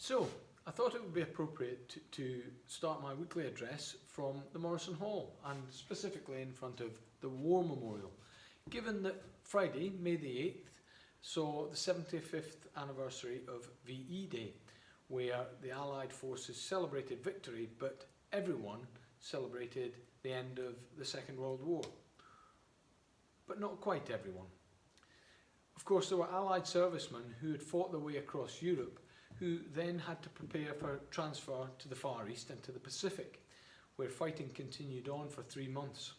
So, I thought it would be appropriate to start my weekly address from the Morrison Hall, and specifically in front of the War Memorial, given that Friday, May the 8th, saw the 75th anniversary of VE Day, where the Allied forces celebrated victory, but everyone celebrated the end of the Second World War. But not quite everyone. Of course, there were Allied servicemen who had fought their way across Europe, who then had to prepare for transfer to the Far East and to the Pacific, where fighting continued on for 3 months.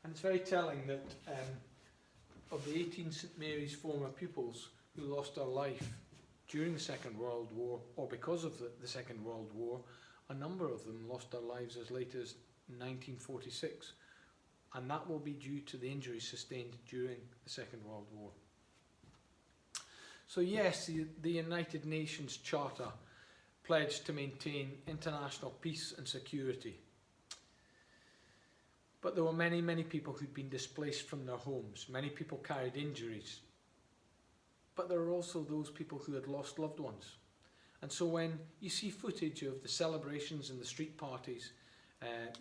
And it's very telling that of the 18 St Mary's former pupils who lost their life during the Second World War, or because of the Second World War, a number of them lost their lives as late as 1946, and that will be due to the injuries sustained during the Second World War. So yes, the United Nations Charter pledged to maintain international peace and security. But there were many, many people who'd been displaced from their homes. Many people carried injuries. But there are also those people who had lost loved ones. And so when you see footage of the celebrations and the street parties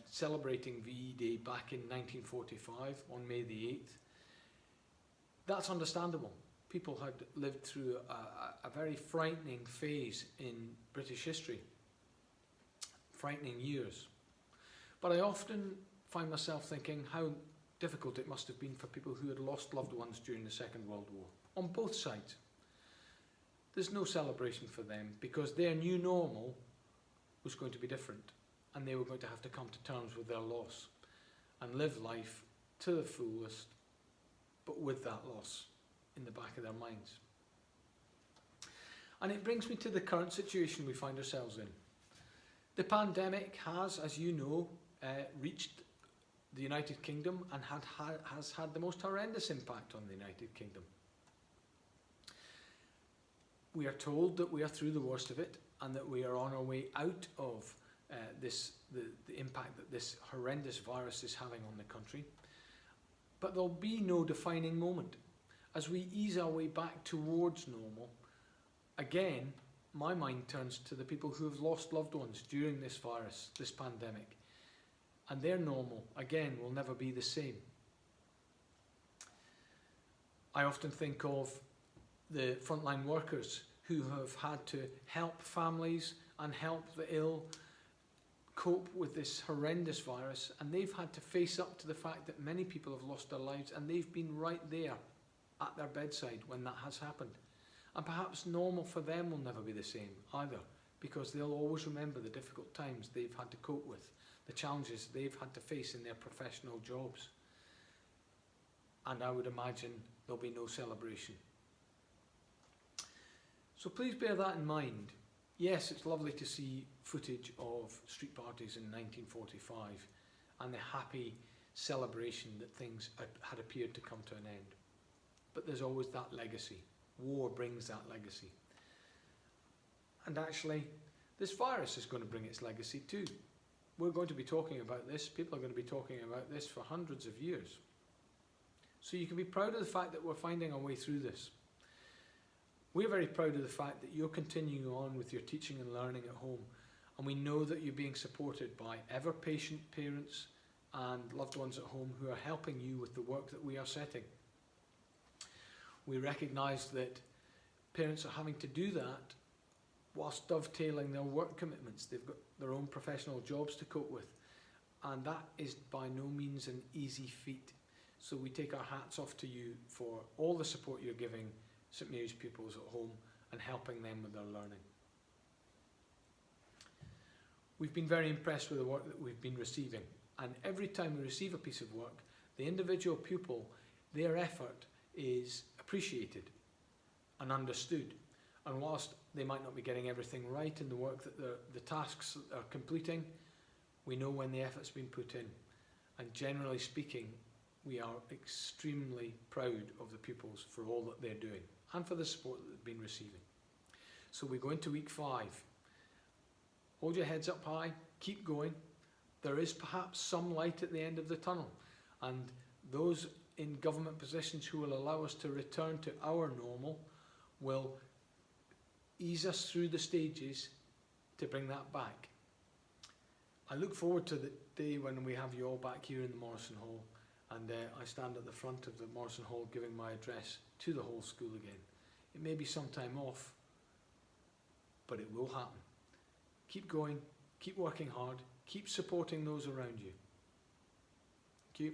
celebrating VE Day back in 1945 on May the 8th, that's understandable. People had lived through a very frightening phase in British history, frightening years. But I often find myself thinking how difficult it must have been for people who had lost loved ones during the Second World War, on both sides. There's no celebration for them because their new normal was going to be different, and they were going to have to come to terms with their loss and live life to the fullest, but with that loss in the back of their minds. And it brings me to the current situation we find ourselves in. The pandemic has, as you know, reached the United Kingdom and has had the most horrendous impact on the United Kingdom. We are told that we are through the worst of it and that we are on our way out of the impact that this horrendous virus is having on the country. But there'll be no defining moment. As we ease our way back towards normal, again, my mind turns to the people who have lost loved ones during this virus, this pandemic. And their normal, again, will never be the same. I often think of the frontline workers who have had to help families and help the ill cope with this horrendous virus, and they've had to face up to the fact that many people have lost their lives, and they've been right there at their bedside when that has happened. And perhaps normal for them will never be the same either, because they'll always remember the difficult times they've had to cope with, the challenges they've had to face in their professional jobs. And I would imagine there'll be no celebration. So please bear that in mind. Yes, it's lovely to see footage of street parties in 1945 and the happy celebration that things had appeared to come to an end. But there's always that legacy. War brings that legacy. And actually, this virus is going to bring its legacy too. We're going to be talking about this, people are going to be talking about this for hundreds of years. So you can be proud of the fact that we're finding our way through this. We're very proud of the fact that you're continuing on with your teaching and learning at home, and we know that you're being supported by ever-patient parents and loved ones at home who are helping you with the work that we are setting. We recognise that parents are having to do that whilst dovetailing their work commitments. They've got their own professional jobs to cope with, and that is by no means an easy feat. So we take our hats off to you for all the support you're giving St Mary's pupils at home and helping them with their learning. We've been very impressed with the work that we've been receiving, and every time we receive a piece of work, the individual pupil, their effort is appreciated and understood. And whilst they might not be getting everything right in the work that the tasks are completing, we know when the effort's been put in. And generally speaking, we are extremely proud of the pupils for all that they're doing and for the support that they've been receiving. So we go into week 5. Hold your heads up high, keep going. There is perhaps some light at the end of the tunnel, and those in government positions who will allow us to return to our normal will ease us through the stages to bring that back. I look forward to the day when we have you all back here in the Morrison Hall, and I stand at the front of the Morrison Hall giving my address to the whole school again. It may be some time off, but it will happen. Keep going, keep working hard, keep supporting those around you. Thank you.